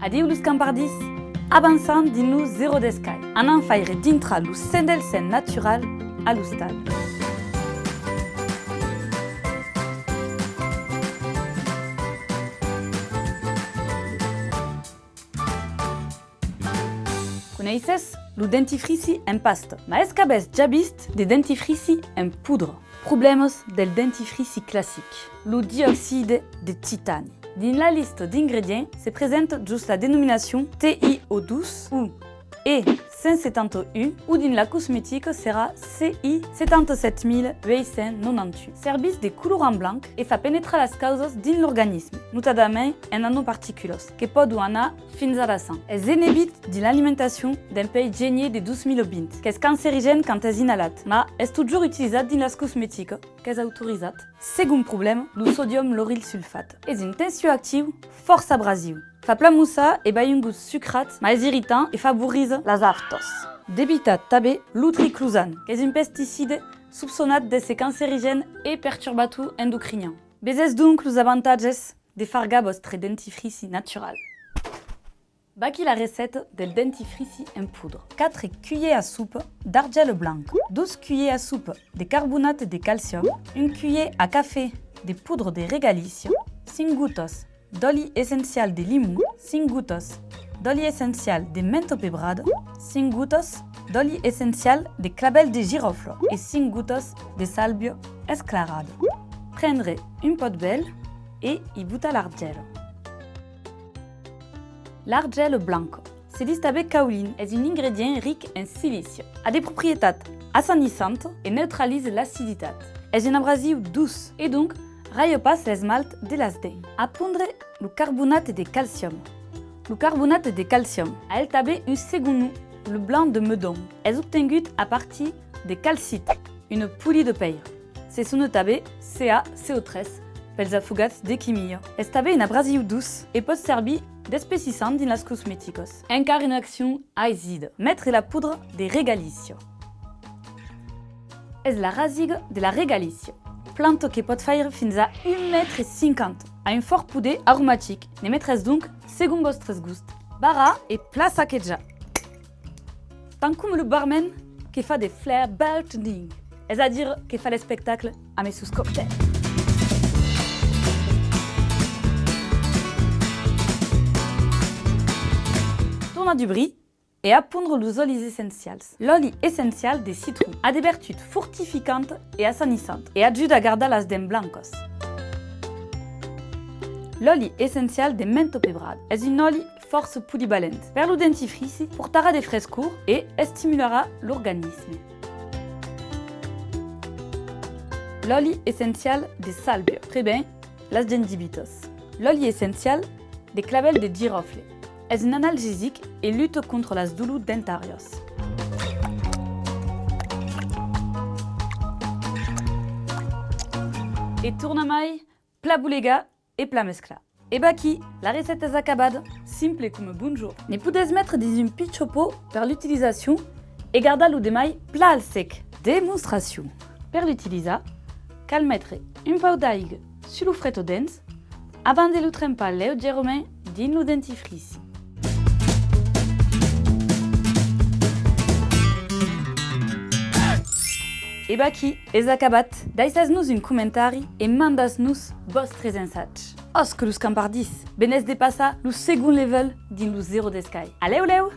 Adiu lus campardis, avançant din lu zero d'escai, anan faire dintra lu sendel sen natural a l'ustal. Coneixes lu dentifrici en pasta, ma escabès ja vist de dentifrici en poudre. Problemes del dentifrici classique, lu dioxyde de titani. Dans la liste d'ingrédients se présente juste la dénomination TiO12 ou E170U ou dans la cosmétique sera CI77898. Service de colorant blanc et fa pénétrer les causes dans l'organisme, notamment en nanoparticules, que poden anar fins a la sang. Es inhibit de l'alimentation d'un pays genier de 2020, que és cancérigène quand és inhalat, ma és toujours utilisat dans les cosmétiques, que és autorisat. Segon problème, le sodium lauryl sulfate. És un tensioactiu força abrasiu. Fa plamoussa et bai un gust sucrat, mais irritant et favorise les aftos. Debitat també l'utriclosan, que és un pesticide soupçonnat d'ésser cancérigène et perturbatiu endocrinien. Bezes donc los avantatges de farga vostre dentifrici natural. Baqui la recette del dentifrici en poudre. 4 cuillers à soupe d'argile blanc, 12 cuillers à soupe de carbonate de calcium, 1 cuillère à café de poudre de regalicio, 5 gouttes d'oli essencial de limon, 5 gouttes d'oli essencial de menthe pebrade, 5 gouttes d'oli essencial de clavel de girofle et 5 gouttes de salvia esclarade. Prendrez une pot belle et y butta l'argile. L'argile blanc, se dit avec kaolin, est un ingrédient riche en silice, a des propriétés assainissantes et neutralise l'acidité. Est un abrasif douce et donc raille pas l'esmalte de les dents. A pondre le carbonate de calcium. Le carbonate de calcium a el també un second nom, le blanc de meudon. Est obtenu à partir de calcite, une poulie de paille. C'est son també CaCO3 pels afogats de quimio. Est també un abrasif douce et peut servir d'espessissant dans les cosmétiques. Encara une action acide. Mettre la poudre de regalicio. Est la rasigue de la regalicio. Plante que pot faire fins a 1,50 m. A un fort poulet aromatique. Ne mettrez donc segons vostres gust. Bara et place à ketja. Tant comme le barman qui fait des flair bartending. C'est-à-dire qui fait les spectacles à mes sous-cocktails. Tourne du brie et à pondre les olis essentiels. L'oli essentiel des citrons a des vertus fortificantes et assainissantes et ajuda à garder les dents blancos. L'oli essentiel de menthe pebrade est une oli force polyvalente. Per le dentifrici portera des frescors et stimulera l'organisme. L'oli essentiel de salvia prévient les gingivites. L'oli essentiel de clavel de girofle est un analgésique et lutte contre les douleurs dentarios. Et tournamai, plat boulega et plat mescla. Et baki, la recette est acabada, simple comme bonjour. Ne pouvez mettre dans un petit pot per l'utilisation et garder le demai plat al sec. Démonstration. Per l'utiliser, cal mettre un peu d'aigua sur le fretto dents avant de le tremper légèrement dans le dentifrici. Et baki, és acabat. Deixes-nos un comentari et mandas-nos vostres ensaigs. Os que los campardis, benès de passar le second level dins le zero d'escai. Aleu, leu!